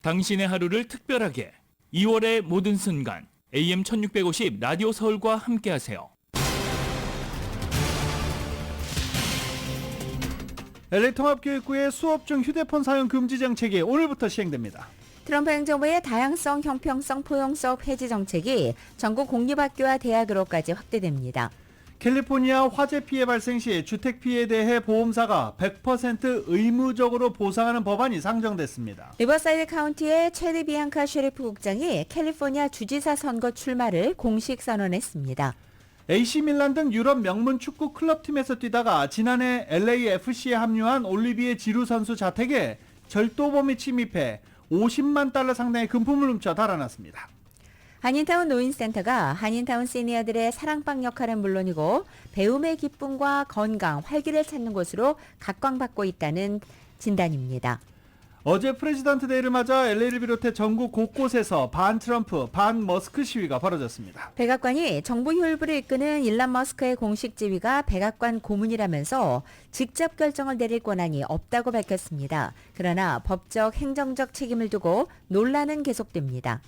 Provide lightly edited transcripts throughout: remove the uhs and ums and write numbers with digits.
당신의 하루를 특별하게 2월의 모든 순간 AM 1650 라디오 서울과 함께하세요. LA 통합교육부의 수업 중 휴대폰 사용 금지 정책이 오늘부터 시행됩니다. 트럼프 행정부의 다양성, 형평성, 포용성 폐지 정책이 전국 공립학교와 대학으로까지 확대됩니다. 캘리포니아 화재 피해 발생 시 주택 피해에 대해 보험사가 100% 의무적으로 보상하는 법안이 상정됐습니다. 리버사이드 카운티의 체리 비앙카 셰리프 국장이 캘리포니아 주지사 선거 출마를 공식 선언했습니다. AC 밀란 등 유럽 명문 축구 클럽팀에서 뛰다가 지난해 LAFC에 합류한 올리비에 지루 선수 자택에 절도범이 침입해 50만 달러 상당의 금품을 훔쳐 달아났습니다. 한인타운 노인센터가 한인타운 시니어들의 사랑방 역할은 물론이고 배움의 기쁨과 건강, 활기를 찾는 곳으로 각광받고 있다는 진단입니다. 어제 프레지던트 데이를 맞아 LA를 비롯해 전국 곳곳에서 반 트럼프, 반 머스크 시위가 벌어졌습니다. 백악관이 정부 혈부를 이끄는 일론 머스크의 공식 지위가 백악관 고문이라면서 직접 결정을 내릴 권한이 없다고 밝혔습니다. 그러나 법적, 행정적 책임을 두고 논란은 계속됩니다.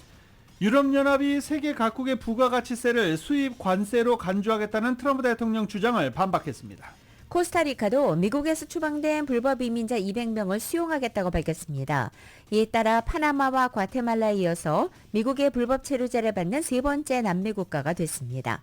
유럽연합이 세계 각국의 부가가치세를 수입 관세로 간주하겠다는 트럼프 대통령 주장을 반박했습니다. 코스타리카도 미국에서 추방된 불법 이민자 200명을 수용하겠다고 밝혔습니다. 이에 따라 파나마와 과테말라에 이어서 미국의 불법 체류자를 받는 세 번째 남미 국가가 됐습니다.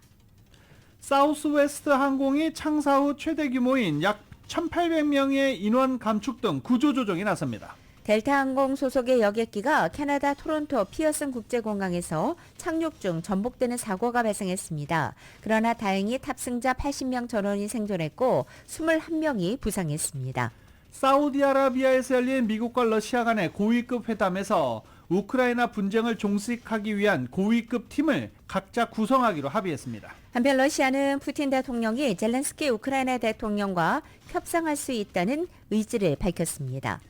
사우스웨스트 항공이 창사 후 최대 규모인 약 1,800명의 인원 감축 등 구조조정에 나섭니다. 델타항공 소속의 여객기가 캐나다 토론토 피어슨 국제공항에서 착륙 중 전복되는 사고가 발생했습니다. 그러나 다행히 탑승자 80명 전원이 생존했고 21명이 부상했습니다. 사우디아라비아에서 열린 미국과 러시아 간의 고위급 회담에서 우크라이나 분쟁을 종식하기 위한 고위급 팀을 각자 구성하기로 합의했습니다. 한편 러시아는 푸틴 대통령이 젤렌스키 우크라이나 대통령과 협상할 수 있다는 의지를 밝혔습니다.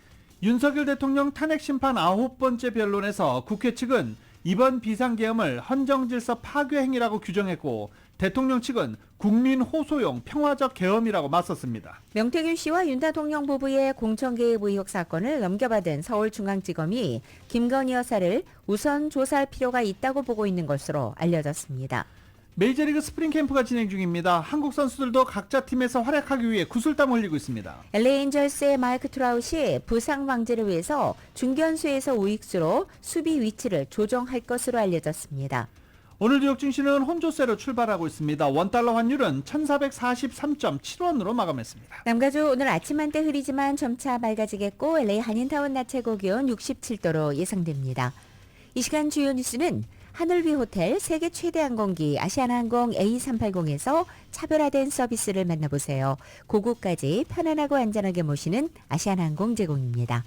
윤석열 대통령 탄핵 심판 9번째 변론에서 국회 측은 이번 비상계엄을 헌정질서 파괴 행위라고 규정했고 대통령 측은 국민 호소용 평화적 계엄이라고 맞섰습니다. 명태균 씨와 윤 대통령 부부의 공천개입 의혹 사건을 넘겨받은 서울중앙지검이 김건희 여사를 우선 조사할 필요가 있다고 보고 있는 것으로 알려졌습니다. 메이저리그 스프링 캠프가 진행 중입니다. 한국 선수들도 각자 팀에서 활약하기 위해 구슬땀 흘리고 있습니다. LA 엔젤스의 마이크 트라웃이 부상 방지를 위해서 중견수에서 우익수로 수비 위치를 조정할 것으로 알려졌습니다. 오늘 뉴욕 증시는 혼조세로 출발하고 있습니다. 원달러 환율은 1443.7원으로 마감했습니다. 남가주 오늘 아침 한때 흐리지만 점차 맑아지겠고 LA 한인타운 낮 최고 기온 67도로 예상됩니다. 이 시간 주요 뉴스는 하늘위 호텔 세계 최대 항공기 아시아나항공 A380에서 차별화된 서비스를 만나보세요. 고국까지 편안하고 안전하게 모시는 아시아나항공 제공입니다.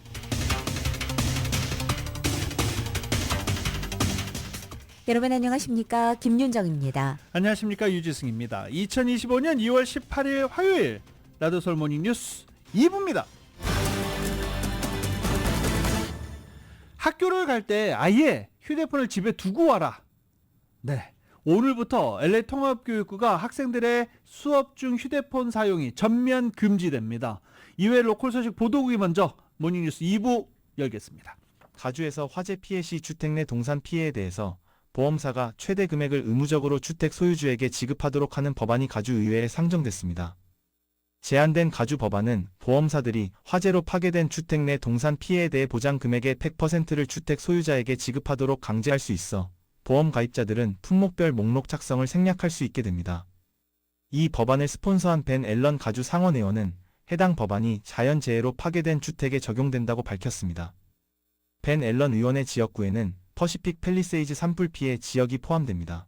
여러분 안녕하십니까? 김윤정입니다. 안녕하십니까? 유지승입니다. 2025년 2월 18일 화요일 라디오 서울 모닝 뉴스 2부입니다. 학교를 갈 때 아예 휴대폰을 집에 두고 와라. 네, 오늘부터 LA 통합교육부가 학생들의 수업 중 휴대폰 사용이 전면 금지됩니다. 이외 로컬 소식 보도국이 먼저 모닝뉴스 2부 열겠습니다. 가주에서 화재 피해 시 주택 내 동산 피해에 대해서 보험사가 최대 금액을 의무적으로 주택 소유주에게 지급하도록 하는 법안이 가주의회에 상정됐습니다. 제안된 가주 법안은 보험사들이 화재로 파괴된 주택 내 동산 피해에 대해 보장 금액의 100%를 주택 소유자에게 지급하도록 강제할 수 있어 보험 가입자들은 품목별 목록 작성을 생략할 수 있게 됩니다. 이 법안을 스폰서한 벤 앨런 가주 상원의원은 해당 법안이 자연재해로 파괴된 주택에 적용된다고 밝혔습니다. 벤 앨런 의원의 지역구에는 퍼시픽 팰리세이즈 산불 피해 지역이 포함됩니다.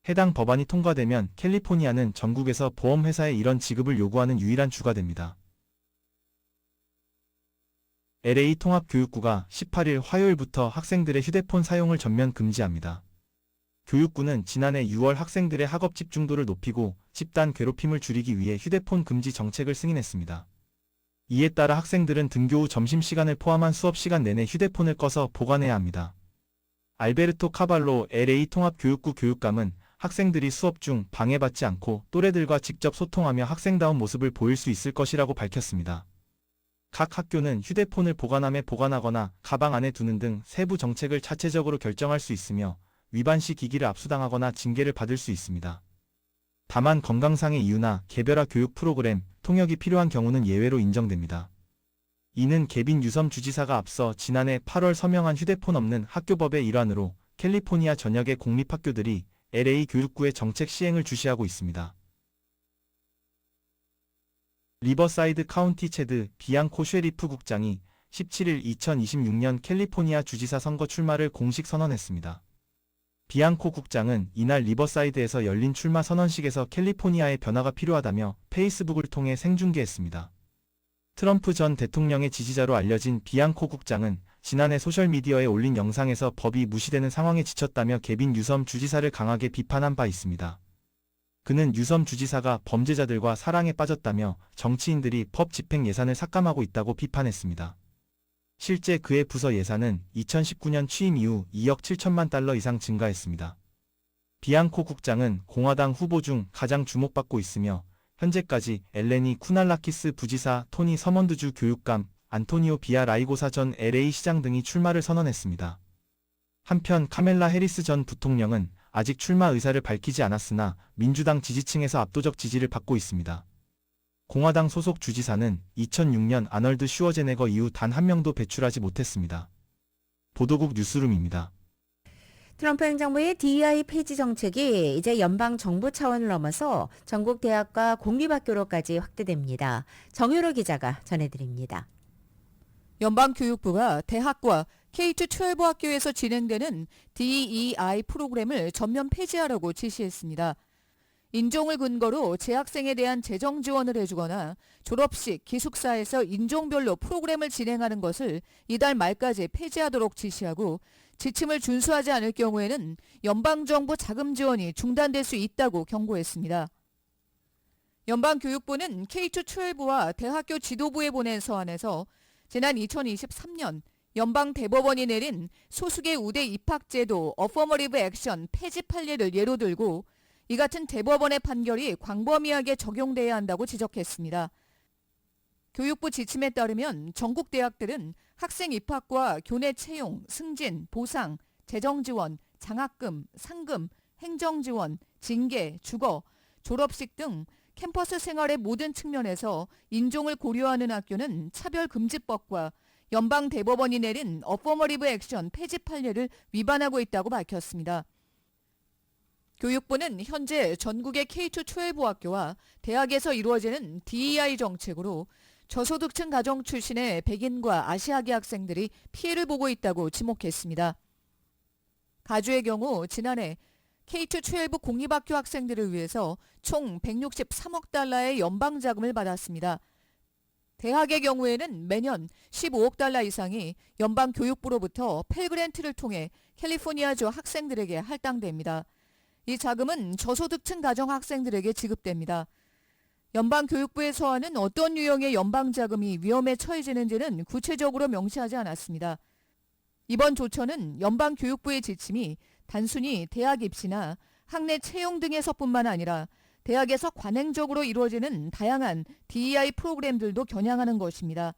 해당 법안이 통과되면 캘리포니아는 전국에서 보험회사에 이런 지급을 요구하는 유일한 주가 됩니다. LA 통합교육부가 18일 화요일부터 학생들의 휴대폰 사용을 전면 금지합니다. 교육부는 지난해 6월 학생들의 학업 집중도를 높이고 집단 괴롭힘을 줄이기 위해 휴대폰 금지 정책을 승인했습니다. 이에 따라 학생들은 등교 후 점심시간을 포함한 수업시간 내내 휴대폰을 꺼서 보관해야 합니다. 알베르토 카발로 LA 통합교육부 교육감은 학생들이 수업 중 방해받지 않고 또래들과 직접 소통하며 학생다운 모습을 보일 수 있을 것이라고 밝혔습니다. 각 학교는 휴대폰을 보관함에 보관하거나 가방 안에 두는 등 세부 정책을 자체적으로 결정할 수 있으며 위반 시 기기를 압수당하거나 징계를 받을 수 있습니다. 다만 건강상의 이유나 개별화 교육 프로그램, 통역이 필요한 경우는 예외로 인정됩니다. 이는 개빈 유섬 주지사가 앞서 지난해 8월 서명한 휴대폰 없는 학교법의 일환으로 캘리포니아 전역의 공립학교들이 LA 교육부의 정책 시행을 주시하고 있습니다. 리버사이드 카운티 체드 비앙코 쉐리프 국장이 17일 2026년 캘리포니아 주지사 선거 출마를 공식 선언했습니다. 비앙코 국장은 이날 리버사이드에서 열린 출마 선언식에서 캘리포니아의 변화가 필요하다며 페이스북을 통해 생중계했습니다. 트럼프 전 대통령의 지지자로 알려진 비앙코 국장은 지난해 소셜미디어에 올린 영상에서 법이 무시되는 상황에 지쳤다며 개빈 유섬 주지사를 강하게 비판한 바 있습니다. 그는 유섬 주지사가 범죄자들과 사랑에 빠졌다며 정치인들이 법 집행 예산을 삭감하고 있다고 비판했습니다. 실제 그의 부서 예산은 2019년 취임 이후 2억 7천만 달러 이상 증가했습니다. 비앙코 국장은 공화당 후보 중 가장 주목받고 있으며 현재까지 엘레니 쿠날라키스 부지사, 토니 서먼드주 교육감, 안토니오 비아라이고사 전 LA 시장 등이 출마를 선언했습니다. 한편 카멜라 해리스 전 부통령은 아직 출마 의사를 밝히지 않았으나 민주당 지지층에서 압도적 지지를 받고 있습니다. 공화당 소속 주지사는 2006년 아널드 슈워제네거 이후 단 한 명도 배출하지 못했습니다. 보도국 뉴스룸입니다. 트럼프 행정부의 DEI 폐지 정책이 이제 연방 정부 차원을 넘어서 전국 대학과 공립학교로까지 확대됩니다. 정유로 기자가 전해드립니다. 연방교육부가 대학과 K-12 학교에서 진행되는 DEI 프로그램을 전면 폐지하라고 지시했습니다. 인종을 근거로 재학생에 대한 재정 지원을 해주거나 졸업식, 기숙사에서 인종별로 프로그램을 진행하는 것을 이달 말까지 폐지하도록 지시하고 지침을 준수하지 않을 경우에는 연방정부 자금 지원이 중단될 수 있다고 경고했습니다. 연방교육부는 K-12와 대학교 지도부에 보낸 서한에서 지난 2023년 연방대법원이 내린 소수계 우대 입학제도 어퍼머티브 액션 폐지 판례를 예로 들고 이 같은 대법원의 판결이 광범위하게 적용돼야 한다고 지적했습니다. 교육부 지침에 따르면 전국 대학들은 학생 입학과 교내 채용, 승진, 보상, 재정 지원, 장학금, 상금, 행정 지원, 징계, 주거, 졸업식 등 캠퍼스 생활의 모든 측면에서 인종을 고려하는 학교는 차별금지법과 연방대법원이 내린 어퍼머티브 액션 폐지 판례를 위반하고 있다고 밝혔습니다. 교육부는 현재 전국의 K-12 학교와 대학에서 이루어지는 DEI 정책으로 저소득층 가정 출신의 백인과 아시아계 학생들이 피해를 보고 있다고 지목했습니다. 가주의 경우 지난해 K-12 공립학교 학생들을 위해서 총 163억 달러의 연방 자금을 받았습니다. 대학의 경우에는 매년 15억 달러 이상이 연방교육부로부터 펠그랜트를 통해 캘리포니아주 학생들에게 할당됩니다. 이 자금은 저소득층 가정 학생들에게 지급됩니다. 연방교육부의 서한은 어떤 유형의 연방자금이 위험에 처해지는지는 구체적으로 명시하지 않았습니다. 이번 조처는 연방교육부의 지침이 단순히 대학 입시나 학내 채용 등에서뿐만 아니라 대학에서 관행적으로 이루어지는 다양한 DEI 프로그램들도 겨냥하는 것입니다.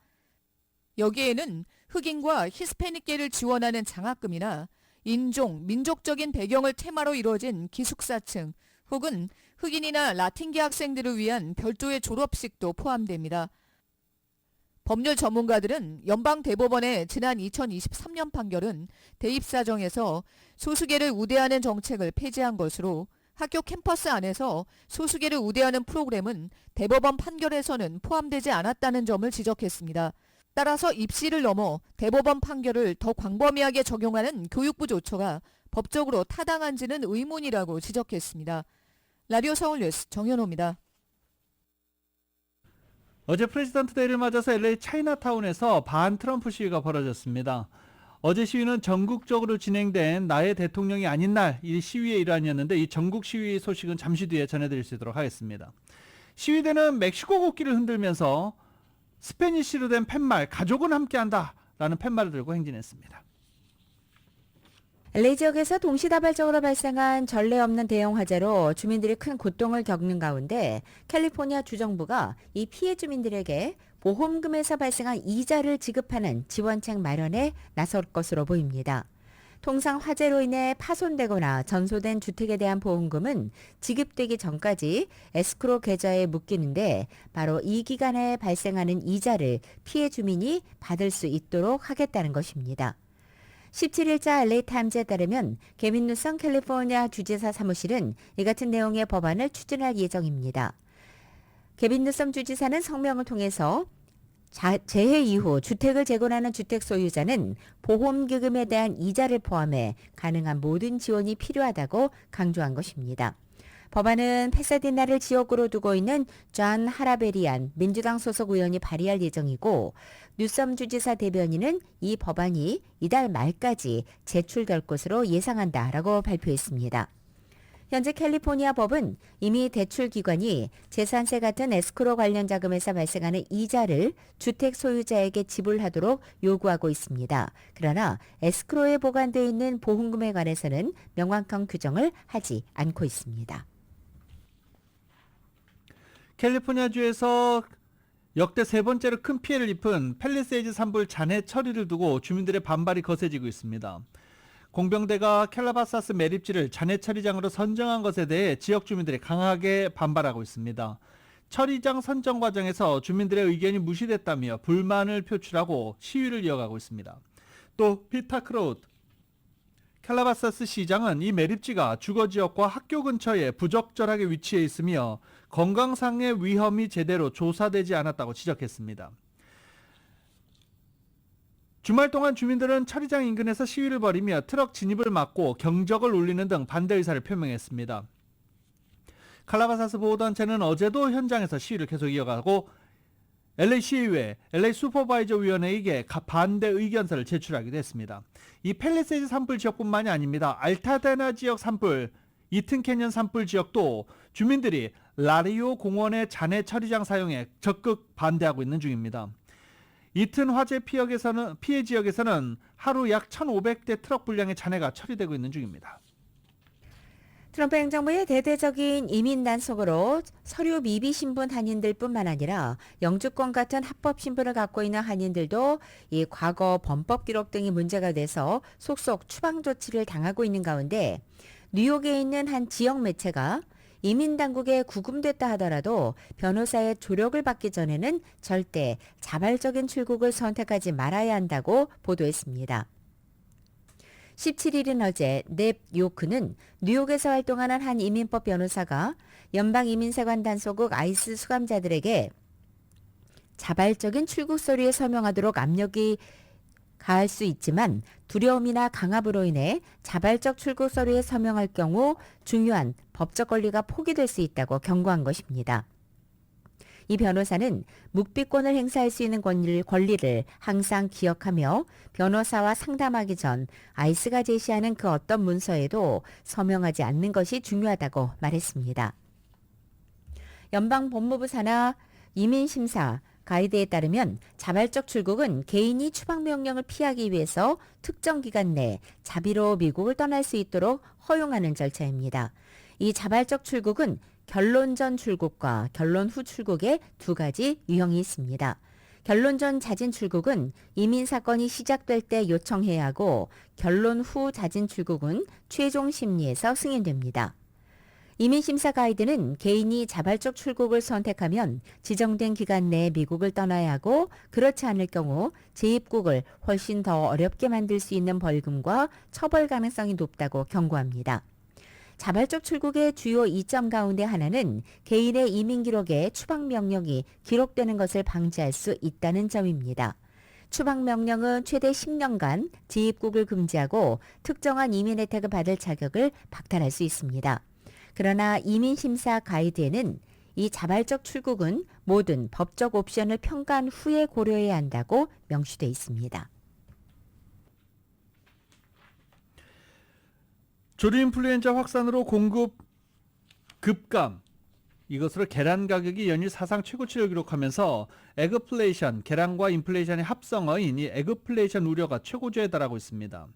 여기에는 흑인과 히스패닉계를 지원하는 장학금이나 인종, 민족적인 배경을 테마로 이루어진 기숙사층 혹은 흑인이나 라틴계 학생들을 위한 별도의 졸업식도 포함됩니다. 법률 전문가들은 연방대법원의 지난 2023년 판결은 대입사정에서 소수계를 우대하는 정책을 폐지한 것으로 학교 캠퍼스 안에서 소수계를 우대하는 프로그램은 대법원 판결에서는 포함되지 않았다는 점을 지적했습니다. 따라서 입시를 넘어 대법원 판결을 더 광범위하게 적용하는 교육부 조처가 법적으로 타당한지는 의문이라고 지적했습니다. 라디오 서울 뉴스 정현호입니다. 어제 프레지던트 데이를 맞아서 LA 차이나타운에서 반 트럼프 시위가 벌어졌습니다. 어제 시위는 전국적으로 진행된 나의 대통령이 아닌 날 이 시위의 일환이었는데 이 전국 시위 소식은 잠시 뒤에 전해드릴 수 있도록 하겠습니다. 시위대는 멕시코 국기를 흔들면서 스페니쉬로 된 팻말 가족은 함께한다 라는 팻말을 들고 행진했습니다. LA 지역에서 동시다발적으로 발생한 전례 없는 대형 화재로 주민들이 큰 고통을 겪는 가운데 캘리포니아 주정부가 이 피해 주민들에게 보험금에서 발생한 이자를 지급하는 지원책 마련에 나설 것으로 보입니다. 통상 화재로 인해 파손되거나 전소된 주택에 대한 보험금은 지급되기 전까지 에스크로 계좌에 묶이는데 바로 이 기간에 발생하는 이자를 피해 주민이 받을 수 있도록 하겠다는 것입니다. 17일자 LA타임즈에 따르면 게빈 뉴섬 캘리포니아 주지사 사무실은 이 같은 내용의 법안을 추진할 예정입니다. 게빈 뉴섬 주지사는 성명을 통해서 재해 이후 주택을 재건하는 주택 소유자는 보험기금에 대한 이자를 포함해 가능한 모든 지원이 필요하다고 강조한 것입니다. 법안은 패사디나를 지역으로 두고 있는 존 하라베리안 민주당 소속 의원이 발의할 예정이고 뉴섬 주지사 대변인은 이 법안이 이달 말까지 제출될 것으로 예상한다라고 발표했습니다. 현재 캘리포니아 법은 이미 대출 기관이 재산세 같은 에스크로 관련 자금에서 발생하는 이자를 주택 소유자에게 지불하도록 요구하고 있습니다. 그러나 에스크로에 보관되어 있는 보험금에 관해서는 명확한 규정을 하지 않고 있습니다. 캘리포니아주에서 역대 세 번째로 큰 피해를 입은 팰리세이드 산불 잔해 처리를 두고 주민들의 반발이 거세지고 있습니다. 공병대가 캘라바사스 매립지를 잔해 처리장으로 선정한 것에 대해 지역 주민들이 강하게 반발하고 있습니다. 처리장 선정 과정에서 주민들의 의견이 무시됐다며 불만을 표출하고 시위를 이어가고 있습니다. 또 피터 크로우드 캘라바사스 시장은 이 매립지가 주거지역과 학교 근처에 부적절하게 위치해 있으며 건강상의 위험이 제대로 조사되지 않았다고 지적했습니다. 주말 동안 주민들은 처리장 인근에서 시위를 벌이며 트럭 진입을 막고 경적을 울리는 등 반대 의사를 표명했습니다. 칼라바사스 보호단체는 어제도 현장에서 시위를 계속 이어가고 LA 시의회, LA 슈퍼바이저 위원회에게 반대 의견서를 제출하기도 했습니다. 이 팰리세이드 산불 지역뿐만이 아닙니다. 알타데나 지역 산불, 이튼 캐년 산불 지역도 주민들이 라리오 공원의 잔해 처리장 사용에 적극 반대하고 있는 중입니다. 이튼 화재 피해 지역에서는 하루 약 1,500대 트럭 분량의 잔해가 처리되고 있는 중입니다. 트럼프 행정부의 대대적인 이민 단속으로 서류 미비 신분 한인들뿐만 아니라 영주권 같은 합법 신분을 갖고 있는 한인들도 이 과거 범법 기록 등이 문제가 돼서 속속 추방 조치를 당하고 있는 가운데 뉴욕에 있는 한 지역 매체가 이민 당국에 구금됐다 하더라도 변호사의 조력을 받기 전에는 절대 자발적인 출국을 선택하지 말아야 한다고 보도했습니다. 17일인 어제 넵 요크는 뉴욕에서 활동하는 한 이민법 변호사가 연방이민세관 단속국 아이스 수감자들에게 자발적인 출국 서류에 서명하도록 압력이 가할 수 있지만 두려움이나 강압으로 인해 자발적 출국 서류에 서명할 경우 중요한 법적 권리가 포기될 수 있다고 경고한 것입니다. 이 변호사는 묵비권을 행사할 수 있는 권리를 항상 기억하며 변호사와 상담하기 전 아이스가 제시하는 그 어떤 문서에도 서명하지 않는 것이 중요하다고 말했습니다. 연방법무부 산하 이민심사 가이드에 따르면 자발적 출국은 개인이 추방명령을 피하기 위해서 특정 기간 내 자비로 미국을 떠날 수 있도록 허용하는 절차입니다. 이 자발적 출국은 결론 전 출국과 결론 후 출국에 두 가지 유형이 있습니다. 결론 전 자진 출국은 이민 사건이 시작될 때 요청해야 하고 결론 후 자진 출국은 최종 심리에서 승인됩니다. 이민심사 가이드는 개인이 자발적 출국을 선택하면 지정된 기간 내에 미국을 떠나야 하고 그렇지 않을 경우 재입국을 훨씬 더 어렵게 만들 수 있는 벌금과 처벌 가능성이 높다고 경고합니다. 자발적 출국의 주요 이점 가운데 하나는 개인의 이민 기록에 추방 명령이 기록되는 것을 방지할 수 있다는 점입니다. 추방 명령은 최대 10년간 재입국을 금지하고 특정한 이민 혜택을 받을 자격을 박탈할 수 있습니다. 그러나 이민심사 가이드에는 이 자발적 출국은 모든 법적 옵션을 평가한 후에 고려해야 한다고 명시되어 있습니다. 조류인플루엔자 확산으로 공급 급감, 이것으로 계란 가격이 연일 사상 최고치를 기록하면서 에그플레이션, 계란과 인플레이션의 합성어인 이 에그플레이션 우려가 최고조에 달하고 있습니다.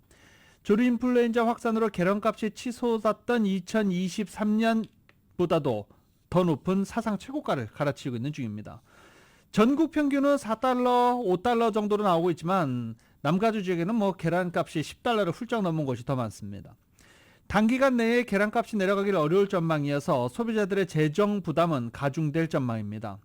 조류인플루엔자 확산으로 계란값이 치솟았던 2023년보다도 더 높은 사상 최고가를 갈아치우고 있는 중입니다. 전국 평균은 4달러, 5달러 정도로 나오고 있지만 남가주 지역에는 계란값이 10달러를 훌쩍 넘은 곳이 더 많습니다. 단기간 내에 계란값이 내려가기 어려울 전망이어서 소비자들의 재정 부담은 가중될 전망입니다.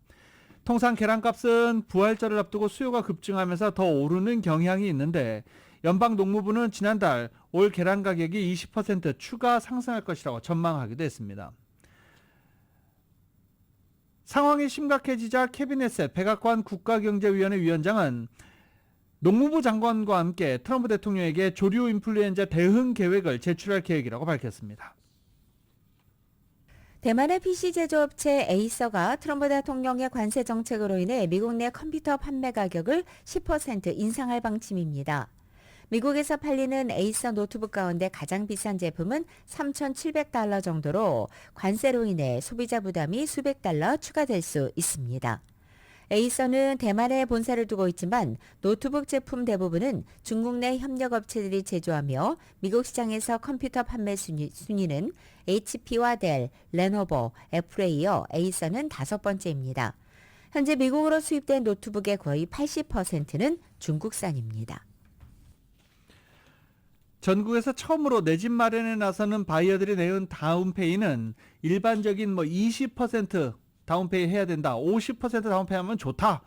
통상 계란값은 부활절을 앞두고 수요가 급증하면서 더 오르는 경향이 있는데 연방농무부는 지난달 올 계란 가격이 20% 추가 상승할 것이라고 전망하기도 했습니다. 상황이 심각해지자 캐비넷의 백악관 국가경제위원회 위원장은 농무부 장관과 함께 트럼프 대통령에게 조류 인플루엔자 대응 계획을 제출할 계획이라고 밝혔습니다. 대만의 PC 제조업체 에이서가 트럼프 대통령의 관세 정책으로 인해 미국 내 컴퓨터 판매 가격을 10% 인상할 방침입니다. 미국에서 팔리는 에이서 노트북 가운데 가장 비싼 제품은 3,700달러 정도로 관세로 인해 소비자 부담이 수백 달러 추가될 수 있습니다. 에이서는 대만에 본사를 두고 있지만 노트북 제품 대부분은 중국 내 협력업체들이 제조하며 미국 시장에서 컴퓨터 판매 순위는 HP와 델, 레노버, 애플에 이어 에이서는 5번째입니다. 현재 미국으로 수입된 노트북의 거의 80%는 중국산입니다. 전국에서 처음으로 내 집 마련에 나서는 바이어들이 내은 다운페이는 일반적인 20% 다운페이 해야 된다, 50% 다운페이 하면 좋다,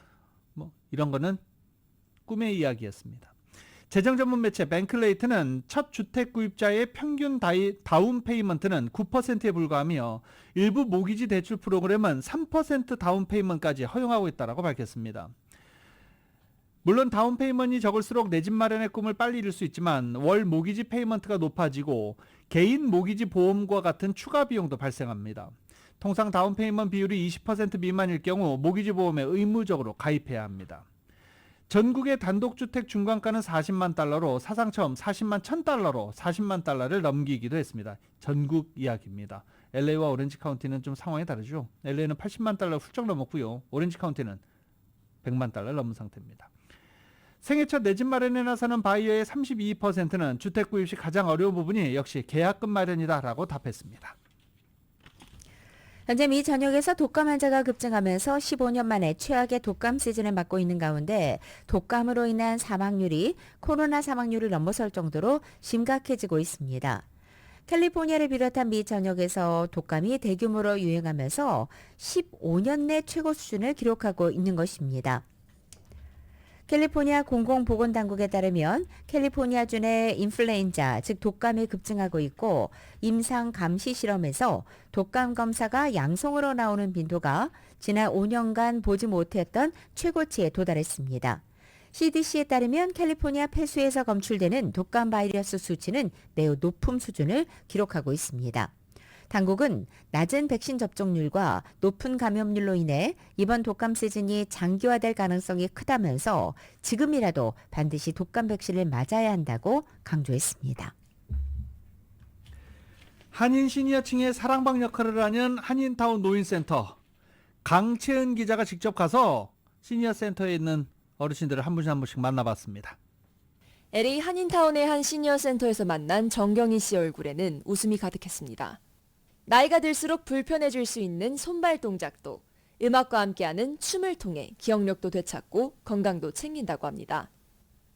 이런 거는 꿈의 이야기였습니다. 재정 전문 매체 뱅클레이트는 첫 주택 구입자의 평균 다운페이먼트는 9%에 불과하며 일부 모기지 대출 프로그램은 3% 다운페이먼트까지 허용하고 있다고 밝혔습니다. 물론 다운페이먼트이 적을수록 내 집 마련의 꿈을 빨리 이룰 수 있지만 월 모기지 페이먼트가 높아지고 개인 모기지 보험과 같은 추가 비용도 발생합니다. 통상 다운페이먼트 비율이 20% 미만일 경우 모기지 보험에 의무적으로 가입해야 합니다. 전국의 단독주택 중간가는 40만 달러로 사상 처음 40만 1000달러로 40만 달러를 넘기기도 했습니다. 전국 이야기입니다. LA와 오렌지 카운티는 좀 상황이 다르죠. LA는 80만 달러 훌쩍 넘었고요. 오렌지 카운티는 100만 달러를 넘은 상태입니다. 생애 첫 내 집 마련에 나서는 바이어의 32%는 주택 구입 시 가장 어려운 부분이 역시 계약금 마련이다라고 답했습니다. 현재 미 전역에서 독감 환자가 급증하면서 15년 만에 최악의 독감 시즌을 맞고 있는 가운데 독감으로 인한 사망률이 코로나 사망률을 넘어설 정도로 심각해지고 있습니다. 캘리포니아를 비롯한 미 전역에서 독감이 대규모로 유행하면서 15년 내 최고 수준을 기록하고 있는 것입니다. 캘리포니아 공공보건당국에 따르면 캘리포니아주 내 인플루엔자, 즉 독감이 급증하고 있고 임상 감시 실험에서 독감 검사가 양성으로 나오는 빈도가 지난 5년간 보지 못했던 최고치에 도달했습니다. CDC에 따르면 캘리포니아 폐수에서 검출되는 독감 바이러스 수치는 매우 높은 수준을 기록하고 있습니다. 당국은 낮은 백신 접종률과 높은 감염률로 인해 이번 독감 시즌이 장기화될 가능성이 크다면서 지금이라도 반드시 독감 백신을 맞아야 한다고 강조했습니다. 한인 시니어층의 사랑방 역할을 하는 한인타운 노인센터 강채은 기자가 직접 가서 시니어센터에 있는 어르신들을 한 분씩 한 분씩 만나봤습니다. LA 한인타운의 한 시니어센터에서 만난 정경희 씨 얼굴에는 웃음이 가득했습니다. 나이가 들수록 불편해질 수 있는 손발 동작도 음악과 함께하는 춤을 통해 기억력도 되찾고 건강도 챙긴다고 합니다.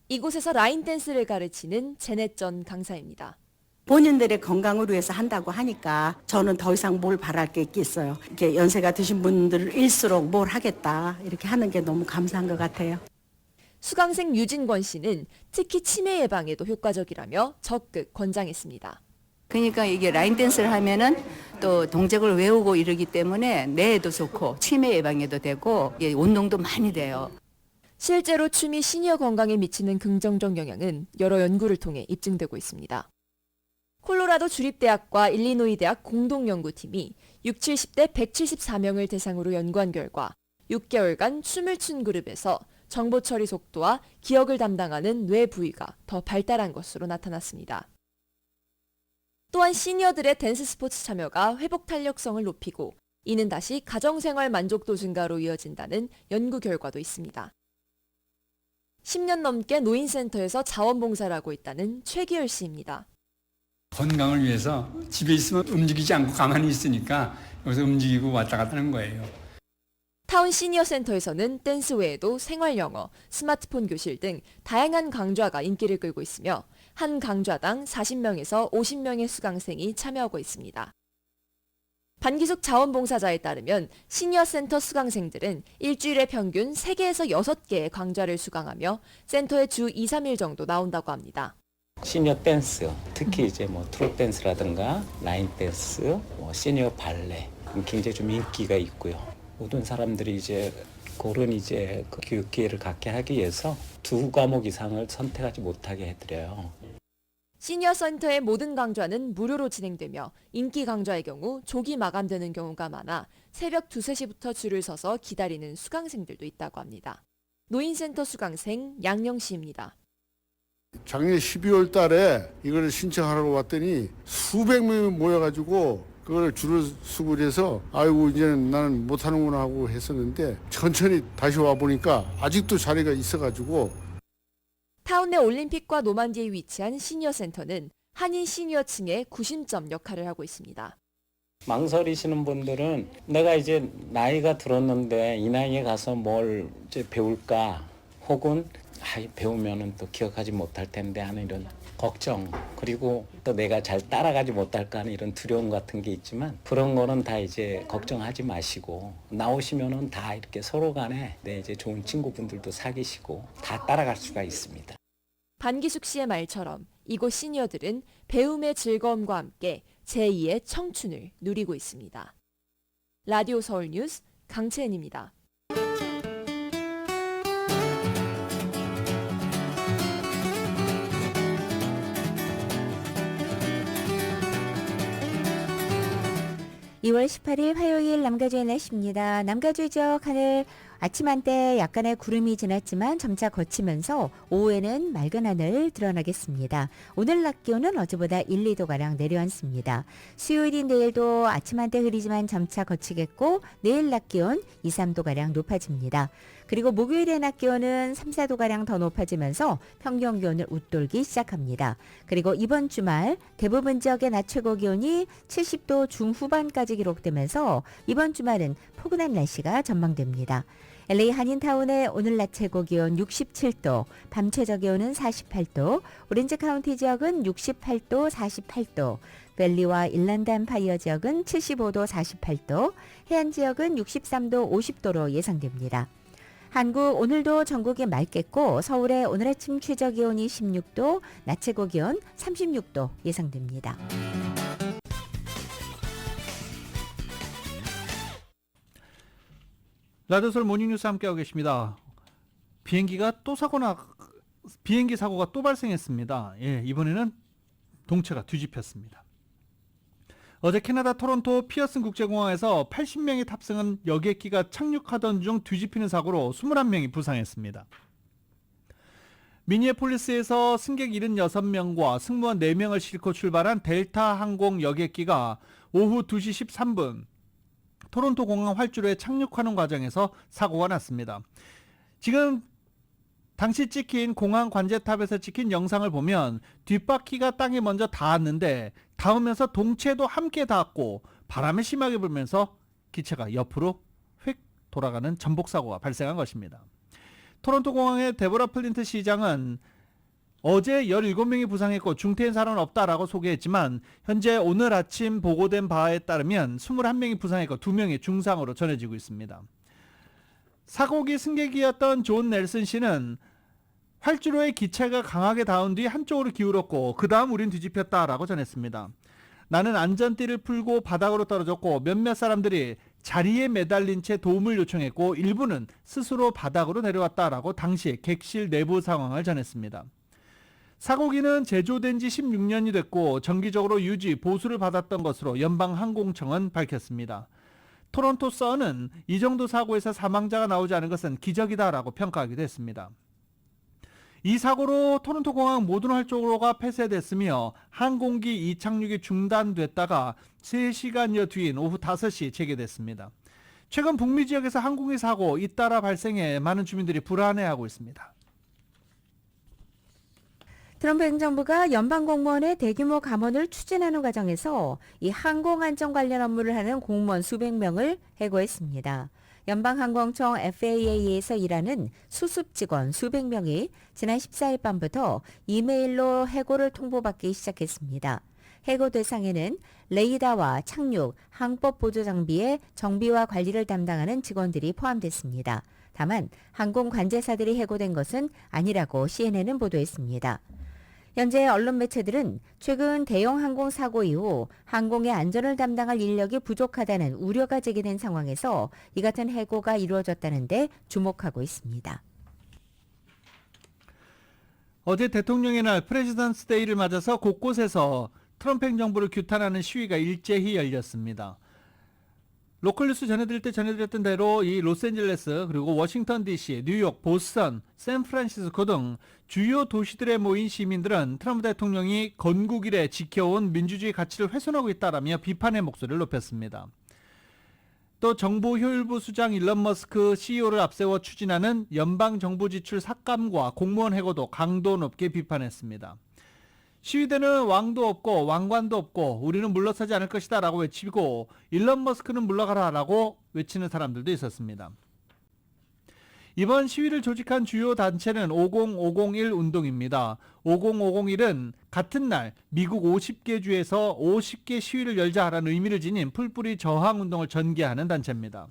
이곳에서 라인 댄스를 가르치는 제넷전 강사입니다. 본인들의 건강을 위해서 한다고 하니까 저는 더 이상 뭘 바랄 게 있겠어요. 이렇게 연세가 드신 분들일수록 뭘 하겠다 이렇게 하는 게 너무 감사한 것 같아요. 수강생 유진권 씨는 특히 치매 예방에도 효과적이라며 적극 권장했습니다. 그러니까 이게 라인 댄스를 하면은 또 동작을 외우고 이러기 때문에 뇌에도 좋고 치매 예방에도 되고 운동도 많이 돼요. 실제로 춤이 시니어 건강에 미치는 긍정적 영향은 여러 연구를 통해 입증되고 있습니다. 콜로라도 주립대학과 일리노이 대학 공동연구팀이 60, 70대 174명을 대상으로 연구한 결과 6개월간 춤을 춘 그룹에서 정보 처리 속도와 기억을 담당하는 뇌 부위가 더 발달한 것으로 나타났습니다. 또한 시니어들의 댄스 스포츠 참여가 회복 탄력성을 높이고 이는 다시 가정생활 만족도 증가로 이어진다는 연구 결과도 있습니다. 10년 넘게 노인센터에서 자원봉사를 하고 있다는 최기열 씨입니다. 건강을 위해서 집에 있으면 움직이지 않고 가만히 있으니까 여기서 움직이고 왔다 갔다 하는 거예요. 타운 시니어 센터에서는 댄스 외에도 생활 영어, 스마트폰 교실 등 다양한 강좌가 인기를 끌고 있으며 한 강좌당 40명에서 50명의 수강생이 참여하고 있습니다. 반기숙 자원봉사자에 따르면 시니어 센터 수강생들은 일주일에 평균 3개에서 6개의 강좌를 수강하며 센터에 주 2, 3일 정도 나온다고 합니다. 시니어 댄스, 특히 이제 뭐 트롯 댄스라든가 라인 댄스, 뭐 시니어 발레 굉장히 좀 인기가 있고요. 모든 사람들이 이제 그런 이제 그 교육 기회를 갖게 하기 위해서 2과목 이상을 선택하지 못하게 해드려요. 시니어 센터의 모든 강좌는 무료로 진행되며 인기 강좌의 경우 조기 마감되는 경우가 많아 새벽 2, 3시부터 줄을 서서 기다리는 수강생들도 있다고 합니다. 노인센터 수강생 양영 씨입니다. 작년 12월 달에 이걸 신청하라고 왔더니 수백 명이 모여가지고 그걸 줄을 서고 그래서 아이고 이제는 나는 못하는구나 하고 했었는데 천천히 다시 와보니까 아직도 자리가 있어가지고 타운 내 올림픽과 노만디에 위치한 시니어 센터는 한인 시니어층의 구심점 역할을 하고 있습니다. 망설이시는 분들은 내가 이제 나이가 들었는데 이 나이에 가서 뭘 이제 배울까 혹은 배우면은 또 기억하지 못할 텐데 하는 이런 걱정, 그리고 또 내가 잘 따라가지 못할까 하는 이런 두려움 같은 게 있지만 그런 거는 다 이제 걱정하지 마시고 나오시면은 다 이렇게 서로 간에 이제 좋은 친구분들도 사귀시고 다 따라갈 수가 있습니다. 반기숙 씨의 말처럼 이곳 시니어들은 배움의 즐거움과 함께 제2의 청춘을 누리고 있습니다. 라디오 서울 뉴스 강채은입니다. (2월 18일) 화요일 남가주의 날씨입니다. 남가주 지역 하늘 아침 한때 약간의 구름이 지났지만 점차 거치면서 오후에는 맑은 하늘 드러나겠습니다. 오늘 낮 기온은 어제보다 1, 2도가량 내려앉습니다. 수요일인 내일도 아침 한때 흐리지만 점차 거치겠고 내일 낮 기온 2, 3도가량 높아집니다. 그리고 목요일의 낮 기온은 3, 4도가량 더 높아지면서 평균 기온을 웃돌기 시작합니다. 그리고 이번 주말 대부분 지역의 낮 최고 기온이 70도 중후반까지 기록되면서 이번 주말은 포근한 날씨가 전망됩니다. LA 한인타운의 오늘 낮 최고 기온 67도, 밤 최저 기온은 48도, 오렌지 카운티 지역은 68도, 48도, 밸리와 일랜드 엠파이어 지역은 75도, 48도, 해안 지역은 63도, 50도로 예상됩니다. 한국 오늘도 전국이 맑겠고 서울의 오늘 아침 최저 기온이 16도, 낮 최고 기온 36도 예상됩니다. 라디오 서울 모닝뉴스 함께하고 계십니다. 비행기 사고가 또 발생했습니다. 예, 이번에는 동체가 뒤집혔습니다. 어제 캐나다 토론토 피어슨 국제공항에서 80명이 탑승한 여객기가 착륙하던 중 뒤집히는 사고로 21명이 부상했습니다. 미니애폴리스에서 승객 76명과 승무원 4명을 싣고 출발한 델타 항공 여객기가 오후 2시 13분 토론토 공항 활주로에 착륙하는 과정에서 사고가 났습니다. 지금 당시 찍힌 공항 관제탑에서 찍힌 영상을 보면 뒷바퀴가 땅에 먼저 닿았는데 닿으면서 동체도 함께 닿았고 바람이 심하게 불면서 기체가 옆으로 휙 돌아가는 전복사고가 발생한 것입니다. 토론토 공항의 데보라 플린트 시장은 어제 17명이 부상했고 중태인 사람은 없다라고 소개했지만 현재 오늘 아침 보고된 바에 따르면 21명이 부상했고 2명이 중상으로 전해지고 있습니다. 사고기 승객이었던 존 넬슨 씨는 활주로에 기체가 강하게 닿은 뒤 한쪽으로 기울었고 그 다음 우린 뒤집혔다라고 전했습니다. 나는 안전띠를 풀고 바닥으로 떨어졌고 몇몇 사람들이 자리에 매달린 채 도움을 요청했고 일부는 스스로 바닥으로 내려왔다라고 당시 객실 내부 상황을 전했습니다. 사고기는 제조된 지 16년이 됐고 정기적으로 유지, 보수를 받았던 것으로 연방항공청은 밝혔습니다. 토론토 선은 이 정도 사고에서 사망자가 나오지 않은 것은 기적이다라고 평가하기도 했습니다. 이 사고로 토론토 공항 모든 활주로가 폐쇄됐으며 항공기 이착륙이 중단됐다가 3시간여 뒤인 오후 5시 재개됐습니다. 최근 북미 지역에서 항공기 사고 잇따라 발생해 많은 주민들이 불안해하고 있습니다. 트럼프 행정부가 연방 공무원의 대규모 감원을 추진하는 과정에서 이 항공안전 관련 업무를 하는 공무원 수백 명을 해고했습니다. 연방항공청 FAA에서 일하는 수습 직원 수백 명이 지난 14일 밤부터 이메일로 해고를 통보받기 시작했습니다. 해고 대상에는 레이더와 착륙, 항법 보조 장비의 정비와 관리를 담당하는 직원들이 포함됐습니다. 다만 항공 관제사들이 해고된 것은 아니라고 CNN은 보도했습니다. 현재 언론 매체들은 최근 대형 항공 사고 이후 항공의 안전을 담당할 인력이 부족하다는 우려가 제기된 상황에서 이 같은 해고가 이루어졌다는 데 주목하고 있습니다. 어제 대통령의 날 프레지던스 데이를 맞아서 곳곳에서 트럼프 행정부를 규탄하는 시위가 일제히 열렸습니다. 로컬 뉴스 전해드렸던 대로 이 로스앤젤레스 그리고 워싱턴 DC, 뉴욕, 보스턴, 샌프란시스코 등 주요 도시들에 모인 시민들은 트럼프 대통령이 건국 이래 지켜온 민주주의 가치를 훼손하고 있다라며 비판의 목소리를 높였습니다. 또 정부 효율부 수장 일론 머스크 CEO를 앞세워 추진하는 연방정부 지출 삭감과 공무원 해고도 강도 높게 비판했습니다. 시위대는 왕도 없고 왕관도 없고 우리는 물러서지 않을 것이다 라고 외치고 일론 머스크는 물러가라 라고 외치는 사람들도 있었습니다. 이번 시위를 조직한 주요 단체는 50501 운동입니다. 50501은 같은 날 미국 50개 주에서 50개 시위를 열자라는 의미를 지닌 풀뿌리 저항 운동을 전개하는 단체입니다.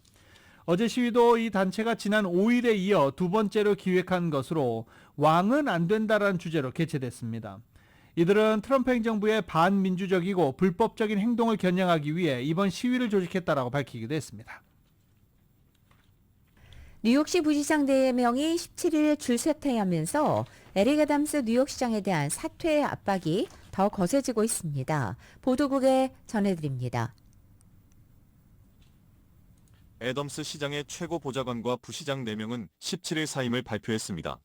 어제 시위도 이 단체가 지난 5일에 이어 두 번째로 기획한 것으로 왕은 안 된다라는 주제로 개최됐습니다. 이들은 트럼프 행정부의 반민주적이고 불법적인 행동을 겨냥하기 위해 이번 시위를 조직했다라고 밝히기도 했습니다. 뉴욕시 부시장 4명이 17일 줄사퇴하면서 에릭 애덤스 뉴욕시장에 대한 사퇴의 압박이 더 거세지고 있습니다. 보도국에 전해드립니다. 애덤스 시장의 최고 보좌관과 부시장 4명은 17일 사임을 발표했습니다.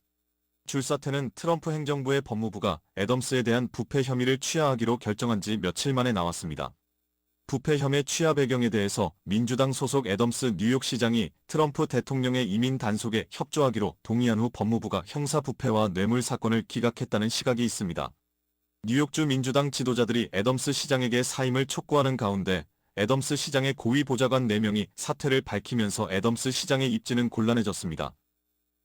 줄사퇴는 트럼프 행정부의 법무부가 애덤스에 대한 부패 혐의를 취하하기로 결정한 지 며칠 만에 나왔습니다. 부패 혐의 취하 배경에 대해서 민주당 소속 애덤스 뉴욕시장이 트럼프 대통령의 이민 단속에 협조하기로 동의한 후 법무부가 형사 부패와 뇌물 사건을 기각했다는 시각이 있습니다. 뉴욕주 민주당 지도자들이 애덤스 시장에게 사임을 촉구하는 가운데 애덤스 시장의 고위 보좌관 4명이 사퇴를 밝히면서 애덤스 시장의 입지는 곤란해졌습니다.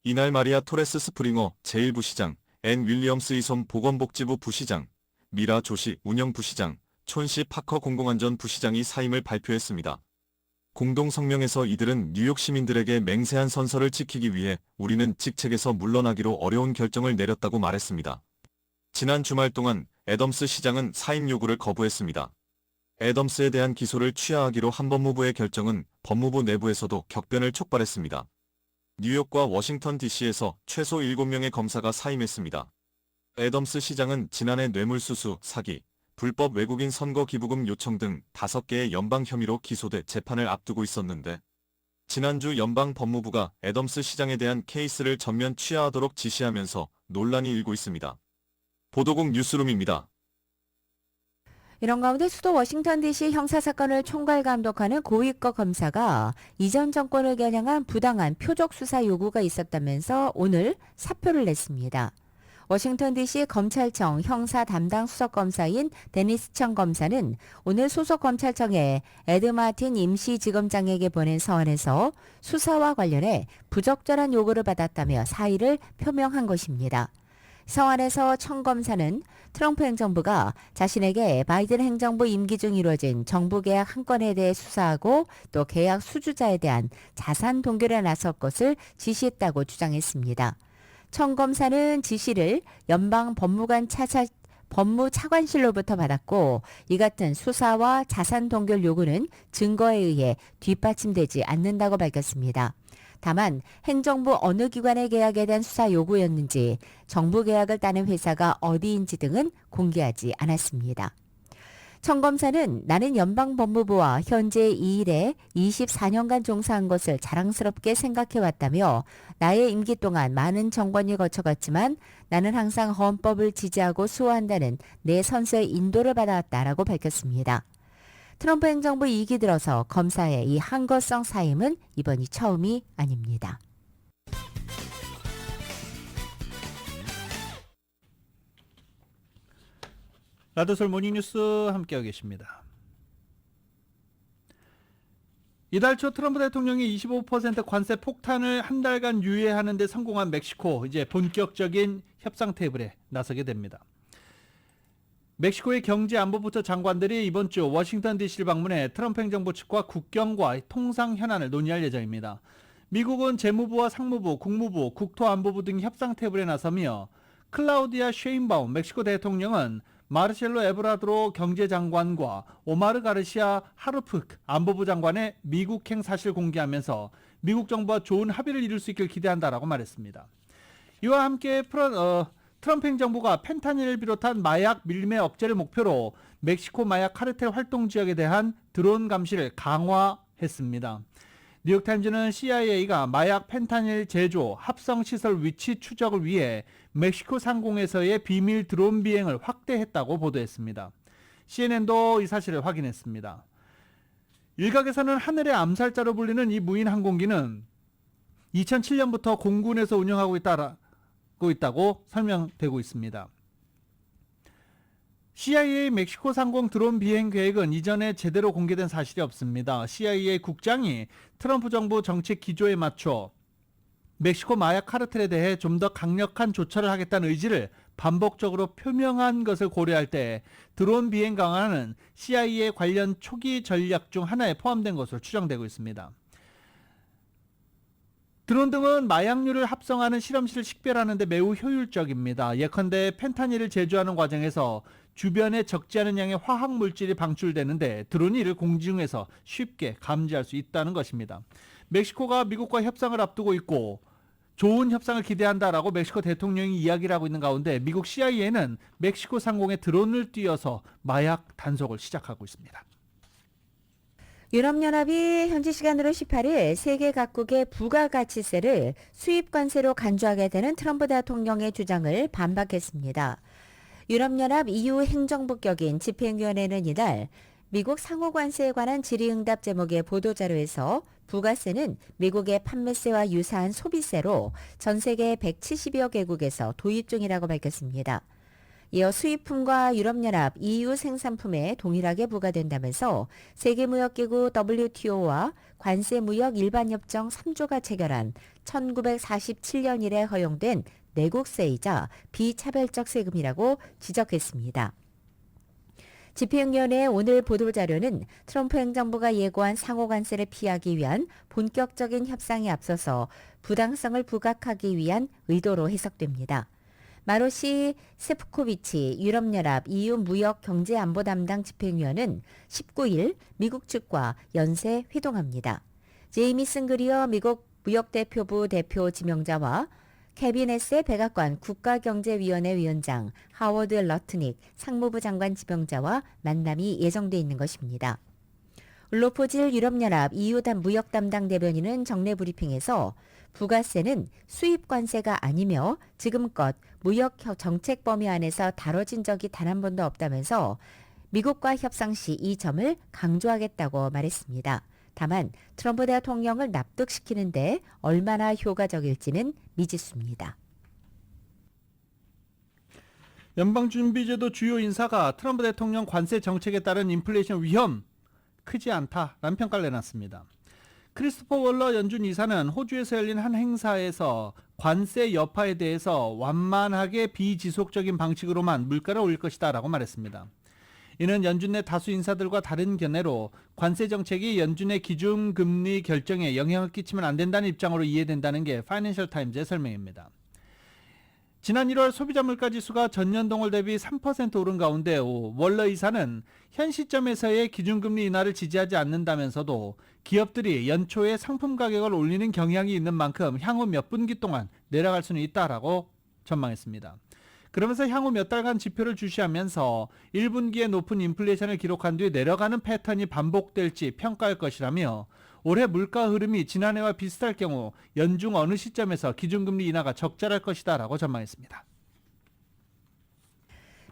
이날 마리아 토레스 스프링어 제1부시장, 앤 윌리엄스 이솜 보건복지부 부시장, 미라 조시 운영부시장, 촌시 파커 공공안전 부시장이 사임을 발표했습니다. 공동 성명에서 이들은 뉴욕 시민들에게 맹세한 선서를 지키기 위해 우리는 직책에서 물러나기로 어려운 결정을 내렸다고 말했습니다. 지난 주말 동안 애덤스 시장은 사임 요구를 거부했습니다. 애덤스에 대한 기소를 취하하기로 한 법무부의 결정은 법무부 내부에서도 격변을 촉발했습니다. 뉴욕과 워싱턴 DC에서 최소 7명의 검사가 사임했습니다. 애덤스 시장은 지난해 뇌물수수, 사기, 불법 외국인 선거 기부금 요청 등 5개의 연방 혐의로 기소돼 재판을 앞두고 있었는데 지난주 연방 법무부가 애덤스 시장에 대한 케이스를 전면 취하하도록 지시하면서 논란이 일고 있습니다. 보도국 뉴스룸입니다. 이런 가운데 수도 워싱턴 DC 형사사건을 총괄 감독하는 고위급 검사가 이전 정권을 겨냥한 부당한 표적 수사 요구가 있었다면서 오늘 사표를 냈습니다. 워싱턴 DC 검찰청 형사 담당 수석검사인 데니스 청 검사는 오늘 소속검찰청에 에드 마틴 임시지검장에게 보낸 서한에서 수사와 관련해 부적절한 요구를 받았다며 사의를 표명한 것입니다. 서한에서 청 검사는 트럼프 행정부가 자신에게 바이든 행정부 임기 중 이루어진 정부 계약 한 건에 대해 수사하고 또 계약 수주자에 대한 자산 동결에 나설 것을 지시했다고 주장했습니다. 청 검사는 지시를 연방 법무차관실로부터 받았고 이 같은 수사와 자산 동결 요구는 증거에 의해 뒷받침되지 않는다고 밝혔습니다. 다만 행정부 어느 기관의 계약에 대한 수사 요구였는지 정부 계약을 따는 회사가 어디인지 등은 공개하지 않았습니다. 청 검사는 나는 연방법무부와 현재 이 일에 24년간 종사한 것을 자랑스럽게 생각해왔다며 나의 임기 동안 많은 정권이 거쳐갔지만 나는 항상 헌법을 지지하고 수호한다는 내 선수의 인도를 받아왔다라고 밝혔습니다. 트럼프 행정부 2기 들어서 검사의 이 한거성 사임은 이번이 처음이 아닙니다. 라디오솔 모닝뉴스 함께하고 계십니다. 이달 초 트럼프 대통령이 25% 관세 폭탄을 한 달간 유예하는 데 성공한 멕시코, 이제 본격적인 협상 테이블에 나서게 됩니다. 멕시코의 경제안보부처 장관들이 이번 주 워싱턴 DC를 방문해 트럼프 행정부 측과 국경과 통상 현안을 논의할 예정입니다. 미국은 재무부와 상무부, 국무부, 국토안보부 등 협상 테이블에 나서며 클라우디아 쉐인바움 멕시코 대통령은 마르셀로 에브라드로 경제장관과 오마르 가르시아 하르프크 안보부 장관의 미국행 사실을 공개하면서 미국 정부와 좋은 합의를 이룰 수 있길 기대한다라고 말했습니다. 이와 함께 트럼프 행정부가 펜타닐을 비롯한 마약 밀매 억제를 목표로 멕시코 마약 카르텔 활동 지역에 대한 드론 감시를 강화했습니다. 뉴욕타임즈는 CIA가 마약 펜타닐 제조 합성시설 위치 추적을 위해 멕시코 상공에서의 비밀 드론 비행을 확대했다고 보도했습니다. CNN도 이 사실을 확인했습니다. 일각에서는 하늘의 암살자로 불리는 이 무인 항공기는 2007년부터 공군에서 운영하고 있다고 설명되고 있습니다. CIA 멕시코 상공 드론 비행 계획은 이전에 제대로 공개된 사실이 없습니다. CIA 국장이 트럼프 정부 정책 기조에 맞춰 멕시코 마약 카르텔에 대해 좀 더 강력한 조처를 하겠다는 의지를 반복적으로 표명한 것을 고려할 때 드론 비행 강화는 CIA 관련 초기 전략 중 하나에 포함된 것으로 추정되고 있습니다. 드론 등은 마약류를 합성하는 실험실을 식별하는 데 매우 효율적입니다. 예컨대 펜타닐을 제조하는 과정에서 주변에 적지 않은 양의 화학 물질이 방출되는데 드론이 이를 공중에서 쉽게 감지할 수 있다는 것입니다. 멕시코가 미국과 협상을 앞두고 있고 좋은 협상을 기대한다라고 멕시코 대통령이 이야기를 하고 있는 가운데 미국 CIA는 멕시코 상공에 드론을 띄워서 마약 단속을 시작하고 있습니다. 유럽연합이 현지 시간으로 18일 세계 각국의 부가가치세를 수입 관세로 간주하게 되는 트럼프 대통령의 주장을 반박했습니다. 유럽연합 EU 행정부 격인 집행위원회는 이날 미국 상호관세에 관한 질의응답 제목의 보도자료에서 부가세는 미국의 판매세와 유사한 소비세로 전 세계 170여 개국에서 도입 중이라고 밝혔습니다. 이어 수입품과 유럽연합 EU 생산품에 동일하게 부과된다면서 세계무역기구 WTO와 관세무역 일반협정 3조가 체결한 1947년 이래 허용된 내국세이자 비차별적 세금이라고 지적했습니다. 집행위원회의 오늘 보도자료는 트럼프 행정부가 예고한 상호관세를 피하기 위한 본격적인 협상에 앞서서 부당성을 부각하기 위한 의도로 해석됩니다. 마로시 세프코비치 유럽연합 EU 무역경제안보 담당 집행위원은 19일 미국 측과 연쇄 회동합니다. 제이미슨 그리어 미국 무역대표부 대표 지명자와 캐비넷의 백악관 국가경제위원회 위원장 하워드 러트닉 상무부 장관 지명자와 만남이 예정돼 있는 것입니다. 울로포질 유럽연합 EU 무역 담당 대변인은 정례 브리핑에서 부가세는 수입 관세가 아니며 지금껏 무역 정책 범위 안에서 다뤄진 적이 단 한 번도 없다면서 미국과 협상 시 이 점을 강조하겠다고 말했습니다. 다만 트럼프 대통령을 납득시키는데 얼마나 효과적일지는 미지수입니다. 연방준비제도 주요 인사가 트럼프 대통령 관세 정책에 따른 인플레이션 위험 크지 않다라는 평가를 내놨습니다. 크리스토퍼 월러 연준 이사는 호주에서 열린 한 행사에서 관세 여파에 대해서 완만하게 비지속적인 방식으로만 물가를 올릴 것이다 라고 말했습니다. 이는 연준 내 다수 인사들과 다른 견해로 관세 정책이 연준의 기준금리 결정에 영향을 끼치면 안 된다는 입장으로 이해된다는 게 파이낸셜 타임즈의 설명입니다. 지난 1월 소비자 물가지수가 전년 동월 대비 3% 오른 가운데 월러 이사는 현 시점에서의 기준금리 인하를 지지하지 않는다면서도 기업들이 연초에 상품 가격을 올리는 경향이 있는 만큼 향후 몇 분기 동안 내려갈 수는 있다라고 전망했습니다. 그러면서 향후 몇 달간 지표를 주시하면서 1분기에 높은 인플레이션을 기록한 뒤 내려가는 패턴이 반복될지 평가할 것이라며 올해 물가 흐름이 지난해와 비슷할 경우 연중 어느 시점에서 기준금리 인하가 적절할 것이다 라고 전망했습니다.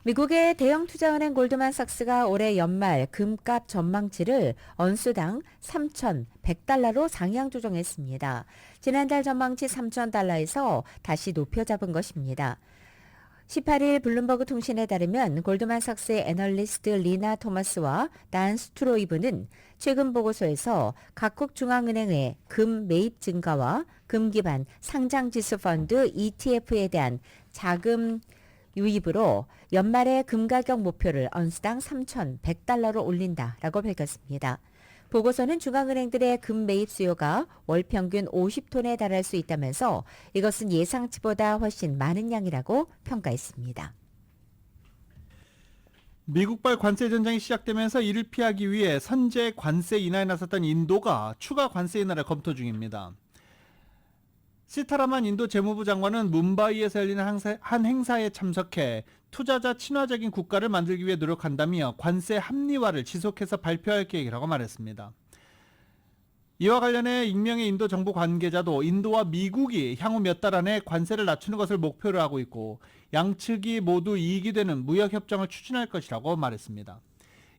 미국의 대형 투자은행 골드만삭스가 올해 연말 금값 전망치를 언수당 3,100달러로 상향 조정했습니다. 지난달 전망치 3,000달러에서 다시 높여 잡은 것입니다. 18일 블룸버그 통신에 따르면 골드만삭스의 애널리스트 리나 토마스와 단 스트로이브는 최근 보고서에서 각국 중앙은행의 금 매입 증가와 금 기반 상장지수 펀드 ETF에 대한 자금 유입으로 연말에 금 가격 목표를 언스당 3,100달러로 올린다라고 밝혔습니다. 보고서는 중앙은행들의 금 매입 수요가 월 평균 50톤에 달할 수 있다면서 이것은 예상치보다 훨씬 많은 양이라고 평가했습니다. 미국발 관세 전쟁이 시작되면서 이를 피하기 위해 선제 관세 인하에 나섰던 인도가 추가 관세 인하를 검토 중입니다. 시타라만 인도 재무부 장관은 뭄바이에서 열리는 한 행사에 참석해 투자자 친화적인 국가를 만들기 위해 노력한다며 관세 합리화를 지속해서 발표할 계획이라고 말했습니다. 이와 관련해 익명의 인도 정부 관계자도 인도와 미국이 향후 몇 달 안에 관세를 낮추는 것을 목표로 하고 있고 양측이 모두 이익이 되는 무역협정을 추진할 것이라고 말했습니다.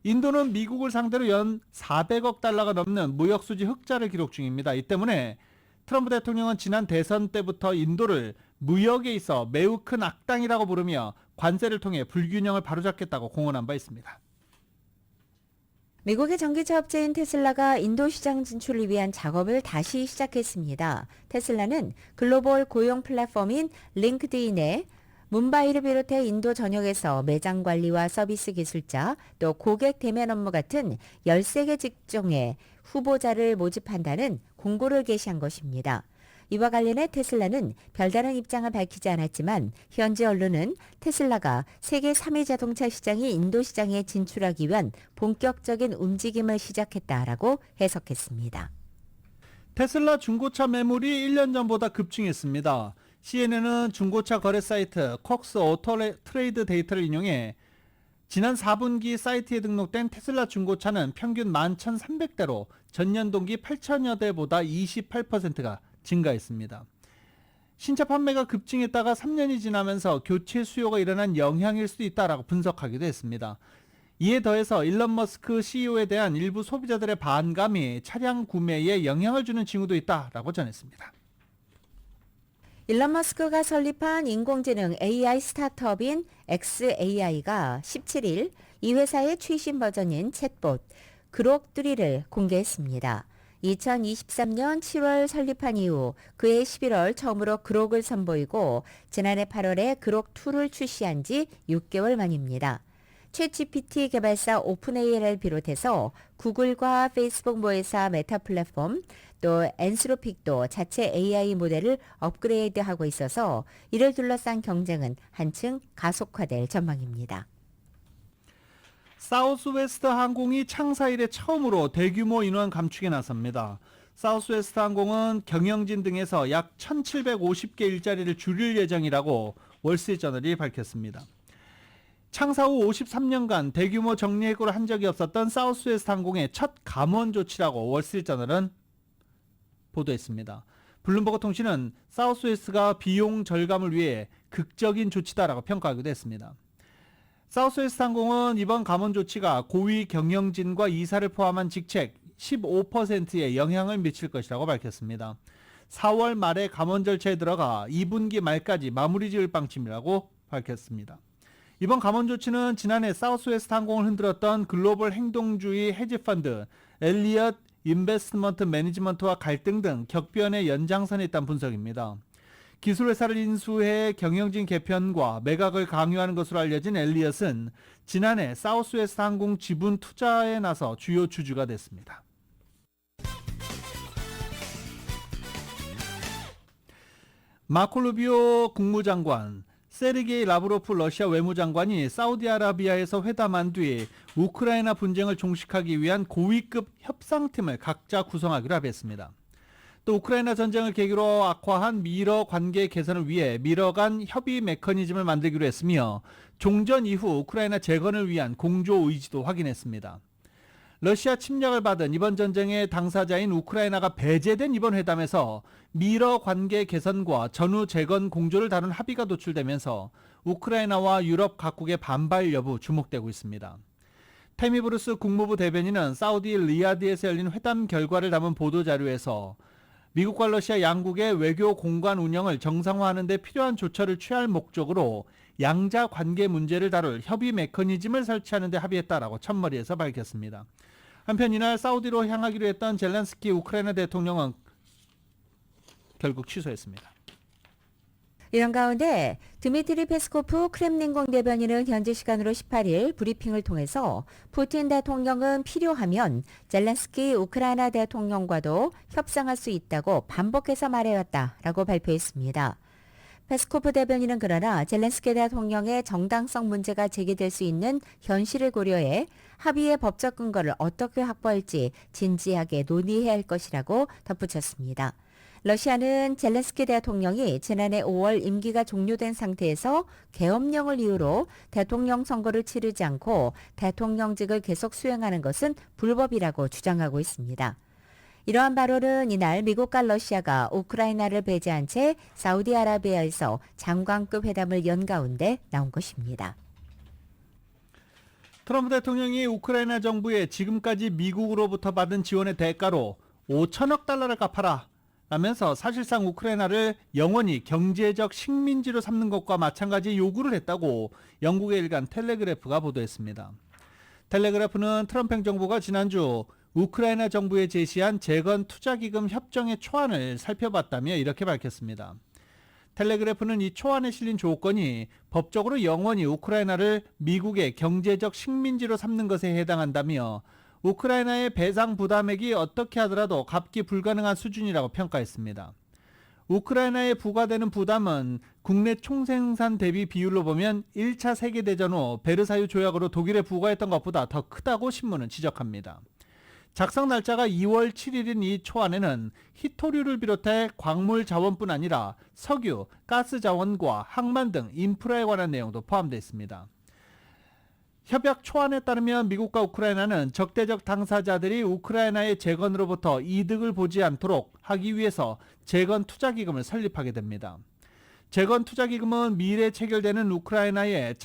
인도는 미국을 상대로 연 400억 달러가 넘는 무역수지 흑자를 기록 중입니다. 이 때문에 트럼프 대통령은 지난 대선 때부터 인도를 무역에 있어 매우 큰 악당이라고 부르며 관세를 통해 불균형을 바로잡겠다고 공언한 바 있습니다. 미국의 전기차 업체인 테슬라가 인도 시장 진출을 위한 작업을 다시 시작했습니다. 테슬라는 글로벌 고용 플랫폼인 링크드인에 뭄바이를 비롯해 인도 전역에서 매장 관리와 서비스 기술자, 또 고객 대면 업무 같은 13개 직종의 후보자를 모집한다는 공고를 게시한 것입니다. 이와 관련해 테슬라는 별다른 입장을 밝히지 않았지만 현지 언론은 테슬라가 세계 3위 자동차 시장인 인도 시장에 진출하기 위한 본격적인 움직임을 시작했다라고 해석했습니다. 테슬라 중고차 매물이 1년 전보다 급증했습니다. CNN은 중고차 거래 사이트 콕스 오토 트레이드 데이터를 인용해 지난 4분기 사이트에 등록된 테슬라 중고차는 평균 11,300대로 전년 동기 8천여 대보다 28%가 증가했습니다. 신차 판매가 급증했다가 3년이 지나면서 교체 수요가 일어난 영향일 수도 있다라고 분석하기도 했습니다. 이에 더해서 일론 머스크 CEO에 대한 일부 소비자들의 반감이 차량 구매에 영향을 주는 징후도 있다라고 전했습니다. 일론 머스크가 설립한 인공지능 AI 스타트업인 xAI가 17일 이 회사의 최신 버전인 챗봇 그록3를 공개했습니다. 2023년 7월 설립한 이후 그해 11월 처음으로 그록을 선보이고 지난해 8월에 그록2를 출시한 지 6개월 만입니다. 챗GPT 개발사 오픈AI를 비롯해서 구글과 페이스북 모회사 메타 플랫폼 또 엔스로픽도 자체 AI 모델을 업그레이드하고 있어서 이를 둘러싼 경쟁은 한층 가속화될 전망입니다. 사우스웨스트 항공이 창사 이래 처음으로 대규모 인원 감축에 나섭니다. 사우스웨스트 항공은 경영진 등에서 약 1,750개 일자리를 줄일 예정이라고 월스트리트저널이 밝혔습니다. 창사 후 53년간 대규모 정리해고를 한 적이 없었던 사우스웨스트 항공의 첫 감원 조치라고 월스트리트저널은 보도했습니다. 블룸버그 통신은 사우스웨스트가 비용 절감을 위해 극적인 조치다라고 평가하기도 했습니다. 사우스웨스트 항공은 이번 감원 조치가 고위 경영진과 이사를 포함한 직책 15%에 영향을 미칠 것이라고 밝혔습니다. 4월 말에 감원 절차에 들어가 2분기 말까지 마무리 지을 방침이라고 밝혔습니다. 이번 감원 조치는 지난해 사우스웨스트 항공을 흔들었던 글로벌 행동주의 헤지펀드 엘리엇 인베스트먼트 매니지먼트와 갈등 등 격변의 연장선에 있다는 분석입니다. 기술회사를 인수해 경영진 개편과 매각을 강요하는 것으로 알려진 엘리엇은 지난해 사우스웨스트 항공 지분 투자에 나서 주요 주주가 됐습니다. 마코 루비오 국무장관, 세르게이 라브로프 러시아 외무장관이 사우디아라비아에서 회담한 뒤 우크라이나 분쟁을 종식하기 위한 고위급 협상팀을 각자 구성하기로 합의했습니다. 또 우크라이나 전쟁을 계기로 악화한 미러 관계 개선을 위해 미러 간 협의 메커니즘을 만들기로 했으며 종전 이후 우크라이나 재건을 위한 공조 의지도 확인했습니다. 러시아 침략을 받은 이번 전쟁의 당사자인 우크라이나가 배제된 이번 회담에서 미러 관계 개선과 전후 재건 공조를 다룬 합의가 도출되면서 우크라이나와 유럽 각국의 반발 여부 주목되고 있습니다. 테미 브루스 국무부 대변인은 사우디 리야드에서 열린 회담 결과를 담은 보도자료에서 미국과 러시아 양국의 외교 공간 운영을 정상화하는 데 필요한 조처를 취할 목적으로 양자 관계 문제를 다룰 협의 메커니즘을 설치하는 데 합의했다라고 첫머리에서 밝혔습니다. 한편 이날 사우디로 향하기로 했던 젤렌스키 우크라이나 대통령은 결국 취소했습니다. 이런 가운데 드미트리 페스코프 크렘린궁 대변인은 현지 시간으로 18일 브리핑을 통해서 푸틴 대통령은 필요하면 젤렌스키 우크라이나 대통령과도 협상할 수 있다고 반복해서 말해왔다라고 발표했습니다. 페스코프 대변인은 그러나 젤렌스키 대통령의 정당성 문제가 제기될 수 있는 현실을 고려해 합의의 법적 근거를 어떻게 확보할지 진지하게 논의해야 할 것이라고 덧붙였습니다. 러시아는 젤렌스키 대통령이 지난해 5월 임기가 종료된 상태에서 계엄령을 이유로 대통령 선거를 치르지 않고 대통령직을 계속 수행하는 것은 불법이라고 주장하고 있습니다. 이러한 발언은 이날 미국과 러시아가 우크라이나를 배제한 채 사우디아라비아에서 장관급 회담을 연 가운데 나온 것입니다. 트럼프 대통령이 우크라이나 정부에 지금까지 미국으로부터 받은 지원의 대가로 5천억 달러를 갚아라 라면서 사실상 우크라이나를 영원히 경제적 식민지로 삼는 것과 마찬가지 요구를 했다고 영국의 일간 텔레그래프가 보도했습니다. 텔레그래프는 트럼프 행정부가 지난주 우크라이나 정부에 제시한 재건투자기금 협정의 초안을 살펴봤다며 이렇게 밝혔습니다. 텔레그래프는 이 초안에 실린 조건이 법적으로 영원히 우크라이나를 미국의 경제적 식민지로 삼는 것에 해당한다며 우크라이나의 배상 부담액이 어떻게 하더라도 갚기 불가능한 수준이라고 평가했습니다. 우크라이나에 부과되는 부담은 국내 총생산 대비 비율로 보면 1차 세계대전 후 베르사유 조약으로 독일에 부과했던 것보다 더 크다고 신문은 지적합니다. 작성 날짜가 2월 7일인 이 초안에는 히토류를 비롯해 광물 자원뿐 아니라 석유, 가스 자원과 항만 등 인프라에 관한 내용도 포함되어 있습니다. 협약 초안에 따르면 미국과 우크라이나는 적대적 당사자들이 우크라이나의 재건으로부터 이득을 보지 않도록 하기 위해서 재건투자기금을 설립하게 됩니다. 재건투자기금은 미래에 체결되는 우크라이나의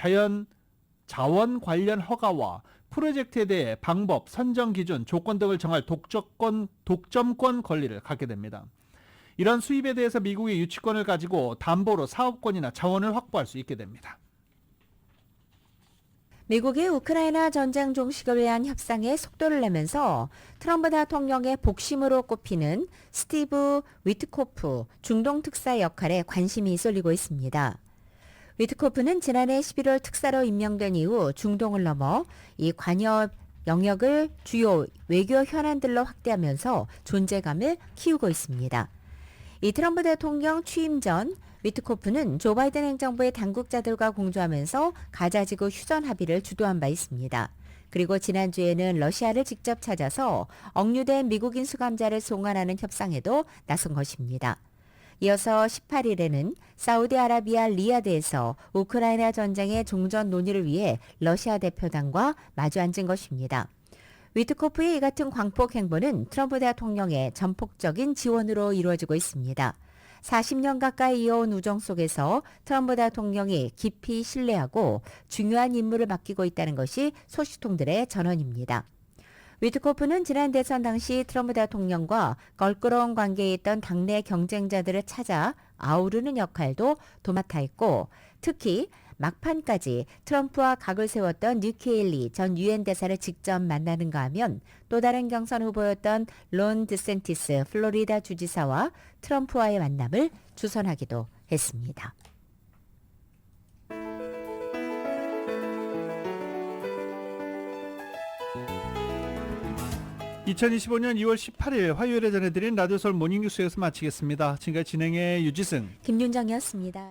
자원 관련 허가와 프로젝트에 대해 방법, 선정 기준, 조건 등을 정할 독점권 권리를 갖게 됩니다. 이런 수입에 대해서 미국이 유치권을 가지고 담보로 사업권이나 자원을 확보할 수 있게 됩니다. 미국이 우크라이나 전쟁 종식을 위한 협상에 속도를 내면서 트럼프 대통령의 복심으로 꼽히는 스티브 위트코프 중동 특사 역할에 관심이 쏠리고 있습니다. 위트코프는 지난해 11월 특사로 임명된 이후 중동을 넘어 이 관여 영역을 주요 외교 현안들로 확대하면서 존재감을 키우고 있습니다. 이 트럼프 대통령 취임 전 위트코프는 조 바이든 행정부의 당국자들과 공조하면서 가자지구 휴전 합의를 주도한 바 있습니다. 그리고 지난주에는 러시아를 직접 찾아서 억류된 미국인 수감자를 송환하는 협상에도 나선 것입니다. 이어서 18일에는 사우디아라비아 리야드에서 우크라이나 전쟁의 종전 논의를 위해 러시아 대표단과 마주 앉은 것입니다. 위트코프의 이 같은 광폭 행보는 트럼프 대통령의 전폭적인 지원으로 이루어지고 있습니다. 40년 가까이 이어온 우정 속에서 트럼프 대통령이 깊이 신뢰하고 중요한 임무를 맡기고 있다는 것이 소식통들의 전언입니다. 위트코프는 지난 대선 당시 트럼프 대통령과 껄끄러운 관계에 있던 당내 경쟁자들을 찾아 아우르는 역할도 도맡아 했고, 특히 막판까지 트럼프와 각을 세웠던 니키 헤일리 전 유엔 대사를 직접 만나는가 하면 또 다른 경선 후보였던 론 드센티스 플로리다 주지사와 트럼프와의 만남을 주선하기도 했습니다. 2025년 2월 18일 화요일에 전해드린 라디오서울 모닝뉴스 여기서 마치겠습니다. 지금까지 진행의 유지승, 김윤정이었습니다.